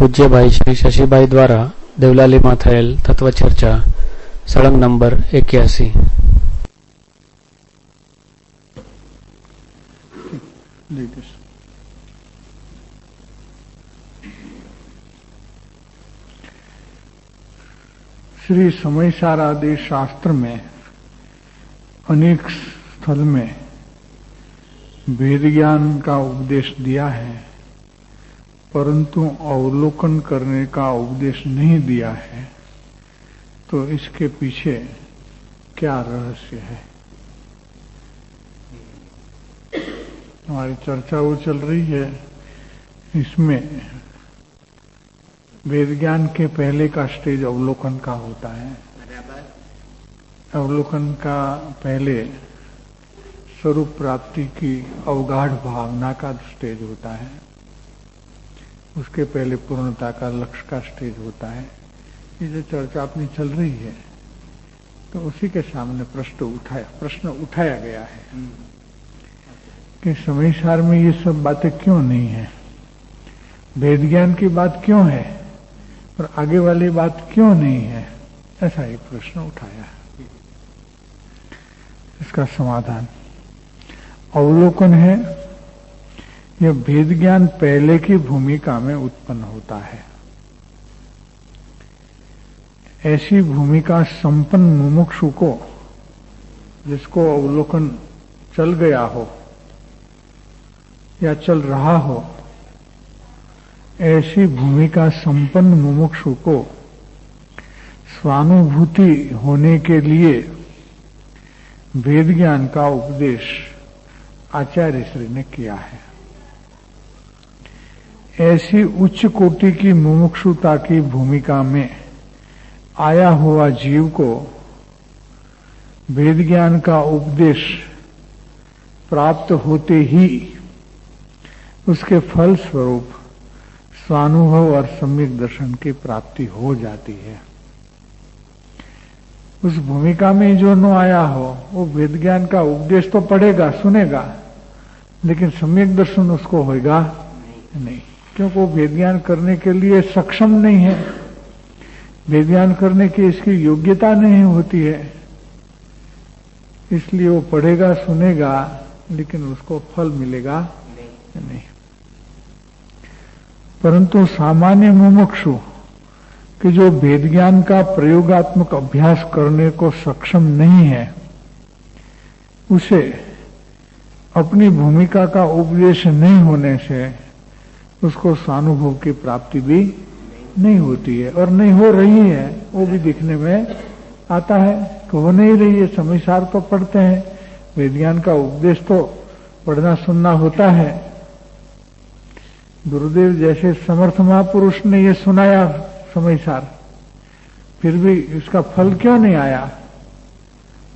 पूज्य भाई श्री शशिभाई द्वारा देवलालीમાં થયેલ તત્વ ચર્ચા સળંગ નંબર 81। श्री समयसार आदि शास्त्र में अनेक स्थल में वेद ज्ञान का उपदेश दिया है, परंतु अवलोकन करने का उपदेश नहीं दिया है। तो इसके पीछे क्या रहस्य है? हमारी चर्चा वो चल रही है। इसमें वेद ज्ञान के पहले का स्टेज अवलोकन का होता है। अवलोकन का पहले स्वरूप प्राप्ति की अवगाढ़ भावना का स्टेज होता है। उसके पहले पूर्णता का लक्ष्य का स्टेज होता है। ये जो चर्चा अपनी चल रही है, तो उसी के सामने प्रश्न उठाया गया है कि समयसार में ये सब बातें क्यों नहीं है, वेद ज्ञान की बात क्यों है और आगे वाली बात क्यों नहीं है। ऐसा एक प्रश्न उठाया है। इसका समाधान अवलोकन है। यह वेद ज्ञान पहले की भूमिका में उत्पन्न होता है। ऐसी भूमिका संपन्न मुमुक्षु को, जिसको अवलोकन चल गया हो या चल रहा हो, ऐसी भूमिका संपन्न मुमुक्षु को स्वानुभूति होने के लिए वेद ज्ञान का उपदेश आचार्य श्री ने किया है। ऐसी उच्च कोटि की मुमुक्षुता की भूमिका में आया हुआ जीव को वेद ज्ञान का उपदेश प्राप्त होते ही उसके फल स्वरूप स्वानुभव और सम्यक दर्शन की प्राप्ति हो जाती है। उस भूमिका में जो न आया हो, वो वेद ज्ञान का उपदेश तो पढ़ेगा, सुनेगा, लेकिन सम्यक दर्शन उसको होगा नहीं, क्योंकि वो वेद ज्ञान करने के लिए सक्षम नहीं है। वेद ज्ञान करने की इसकी योग्यता नहीं होती है। इसलिए वो पढ़ेगा, सुनेगा, लेकिन उसको फल मिलेगा नहीं। परंतु सामान्य मुमुक्षु कि जो वेद ज्ञान का प्रयोगात्मक अभ्यास करने को सक्षम नहीं है, उसे अपनी भूमिका का उपदेश नहीं होने से उसको स्वानुभव की प्राप्ति भी नहीं होती है, और नहीं हो रही है। वो भी दिखने में आता है कि हो नहीं रही है। समयसार तो पढ़ते हैं, वेद ज्ञान का उपदेश तो पढ़ना सुनना होता है। गुरुदेव जैसे समर्थ महापुरुष ने ये सुनाया समयसार, फिर भी इसका फल क्यों नहीं आया?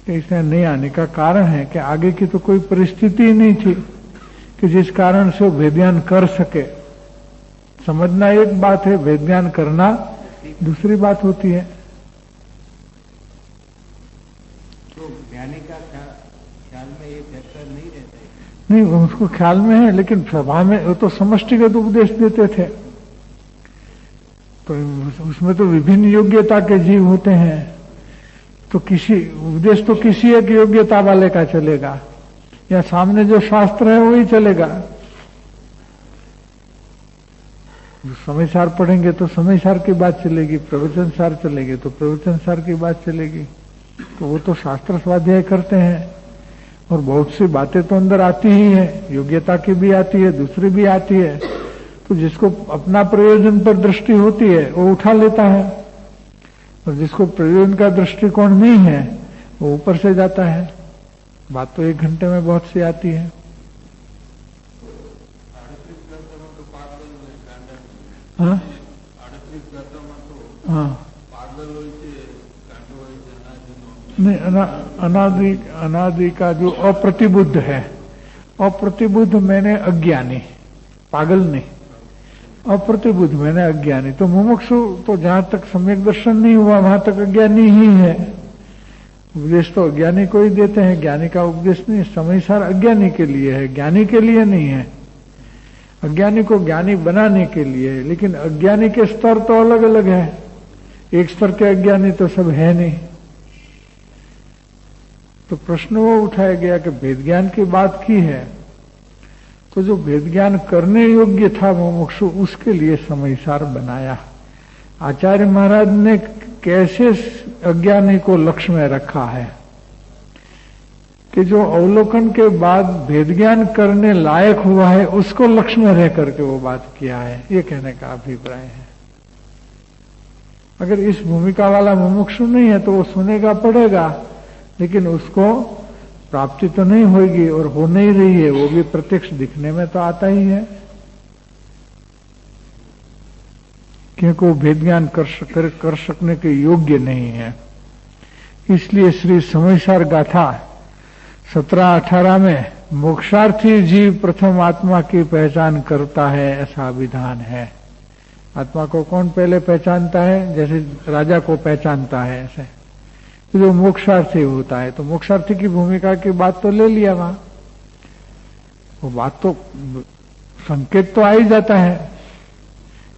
इसमें नहीं आने का कारण है कि आगे की तो कोई परिस्थिति ही नहीं थी कि जिस कारण से वो वेद ज्ञान कर सके। समझना एक बात है, वेद ज्ञान करना दूसरी बात होती है। तो ज्ञानी का ख्याल में ये फैक्टर नहीं रहता है? नहीं, उसको ख्याल में है, लेकिन सभा में वो तो समष्टिगत उपदेश देते थे, तो उसमें तो विभिन्न योग्यता के जीव होते हैं। तो किसी उपदेश तो किसी एक योग्यता वाले का चलेगा, या सामने जो शास्त्र है वही चलेगा। समयसार पढ़ेंगे तो समयसार की बात चलेगी, प्रवचनसार चलेगी तो प्रवचनसार की बात चलेगी। तो वो तो शास्त्र स्वाध्याय करते हैं, और बहुत सी बातें तो अंदर आती ही है, योग्यता की भी आती है, दूसरी भी आती है। तो जिसको अपना प्रयोजन पर दृष्टि होती है वो उठा लेता है, और जिसको प्रयोजन का दृष्टिकोण नहीं है वो ऊपर से जाता है। बात तो 1 घंटे में बहुत सी आती है। हाँ हाँ, नहीं, अनादि का जो अप्रतिबुद्ध है, अप्रतिबुद्ध मैंने अज्ञानी, पागल नहीं, अप्रतिबुद्ध मैंने अज्ञानी। तो मुमुक्षु तो जहां तक सम्यक दर्शन नहीं हुआ वहां तक अज्ञानी ही है। उपदेश तो अज्ञानी को ही देते हैं, ज्ञानी का उपदेश नहीं। समयसार अज्ञानी के लिए है, ज्ञानी के लिए नहीं है। अज्ञानी को ज्ञानी बनाने के लिए है, लेकिन अज्ञानी के स्तर तो अलग अलग है। एक स्तर के अज्ञानी तो सब है नहीं। तो प्रश्न वो उठाया गया कि भेद ज्ञान की बात की है, तो जो भेद ज्ञान करने योग्य था मुमुक्षु, उसके लिए समयसार बनाया। आचार्य महाराज ने कैसे अज्ञानी को लक्ष्य में रखा है कि जो अवलोकन के बाद भेद ज्ञान करने लायक हुआ है, उसको लक्ष्य में रह करके वो बात किया है, ये कहने का अभिप्राय है। अगर इस भूमिका वाला मुमुक्षु नहीं है तो वो सुनेगा पड़ेगा, लेकिन उसको प्राप्ति तो नहीं होगी, और हो नहीं रही है, वो भी प्रत्यक्ष दिखने में तो आता ही है, क्योंकि वो भेद ज्ञान कर सकने के योग्य नहीं है। इसलिए श्री समयसार गाथा 17-18 में मोक्षार्थी जीव प्रथम आत्मा की पहचान करता है, ऐसा विधान है। आत्मा को कौन पहले पहचानता है? जैसे राजा को पहचानता है, ऐसे जो मोक्षार्थी होता है। तो मोक्षार्थी की भूमिका की बात तो ले लिया वहां, वो बात तो संकेत तो आ ही जाता है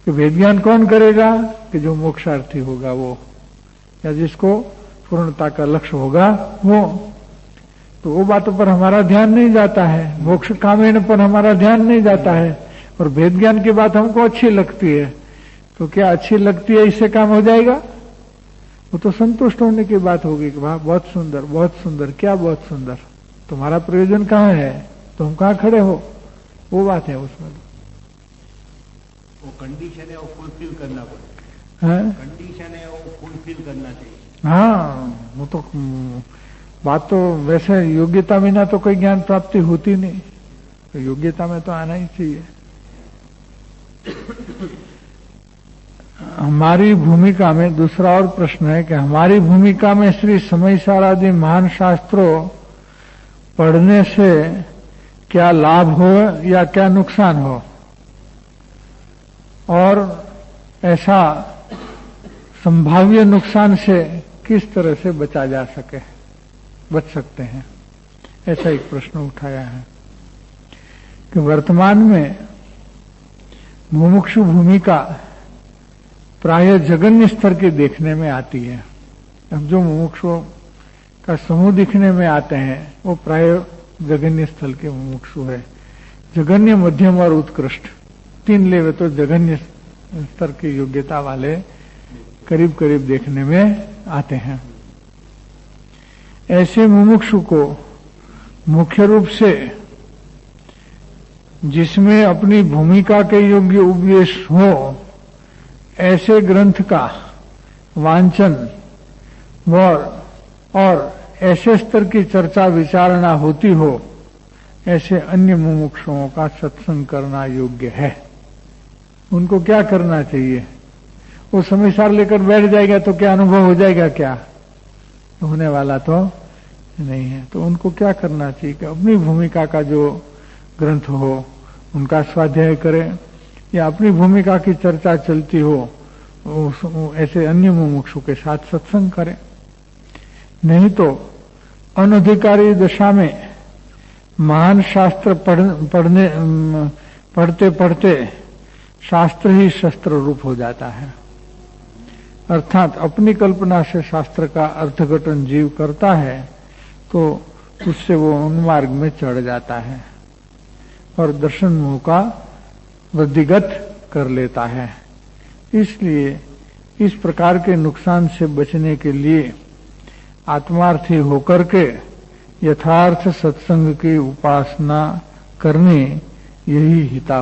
कि वेद ज्ञान कौन करेगा, कि जो मोक्षार्थी होगा वो, या जिसको पूर्णता का लक्ष्य होगा वो। तो वो बातों पर हमारा ध्यान नहीं जाता है, मोक्ष कामेन पर हमारा ध्यान नहीं जाता है, और वेद ज्ञान की बात हमको अच्छी लगती है। तो क्या अच्छी लगती है इससे काम हो जाएगा? वो तो संतुष्ट होने की बात होगी कि वाह बहुत सुंदर, बहुत सुंदर, क्या बहुत सुंदर, तुम्हारा प्रयोजन कहाँ है, तुम कहाँ खड़े हो, वो बात है उसमें। वो कंडीशन है, वो फुलफिल करना पड़ेगा। कंडीशन है, वो फुलफिल करना चाहिए। हाँ, वो तो बात तो वैसे योग्यता बिना तो कोई ज्ञान प्राप्ति होती नहीं, तो योग्यता में तो आना ही चाहिए। हमारी भूमिका में दूसरा और प्रश्न है कि हमारी भूमिका में श्री समयसार आदि महान शास्त्रों पढ़ने से क्या लाभ हो या क्या नुकसान हो, और ऐसा संभाव्य नुकसान से किस तरह से बच सकते हैं, ऐसा एक प्रश्न उठाया है। कि वर्तमान में मुमुक्षु भूमिका प्राय जगन्य स्तर के देखने में आती है। अब जो मुमुक्षुओं का समूह दिखने में आते हैं वो प्राय जगन्य स्थल के मुमुक्षु है। जगन्य, मध्यम और उत्कृष्ट, 3 लेवे तो जगन्य स्तर की योग्यता वाले करीब करीब देखने में आते हैं। ऐसे मुमुक्षु को मुख्य रूप से जिसमें अपनी भूमिका के योग्य उपदेश हो, ऐसे ग्रंथ का वांचन और ऐसे स्तर की चर्चा विचारणा होती हो, ऐसे अन्य मुमुक्षुओं का सत्संग करना योग्य है। उनको क्या करना चाहिए? वो समयसार लेकर बैठ जाएगा तो क्या अनुभव हो जाएगा? क्या होने वाला तो नहीं है। तो उनको क्या करना चाहिए कि अपनी भूमिका का जो ग्रंथ हो उनका स्वाध्याय करें, या अपनी भूमिका की चर्चा चलती हो ऐसे अन्य मुमुक्षु के साथ सत्संग करें। नहीं तो अनधिकारी दशा में महान शास्त्र पढ़ते पढ़ते शास्त्र ही शस्त्र रूप हो जाता है। अर्थात अपनी कल्पना से शास्त्र का अर्थघटन जीव करता है तो उससे वो उन्मार्ग में चढ़ जाता है और दर्शन मोह का वृद्धिगत कर लेता है। इसलिए इस प्रकार के नुकसान से बचने के लिए आत्मार्थी होकर के यथार्थ सत्संग की उपासना करनी, यही हिता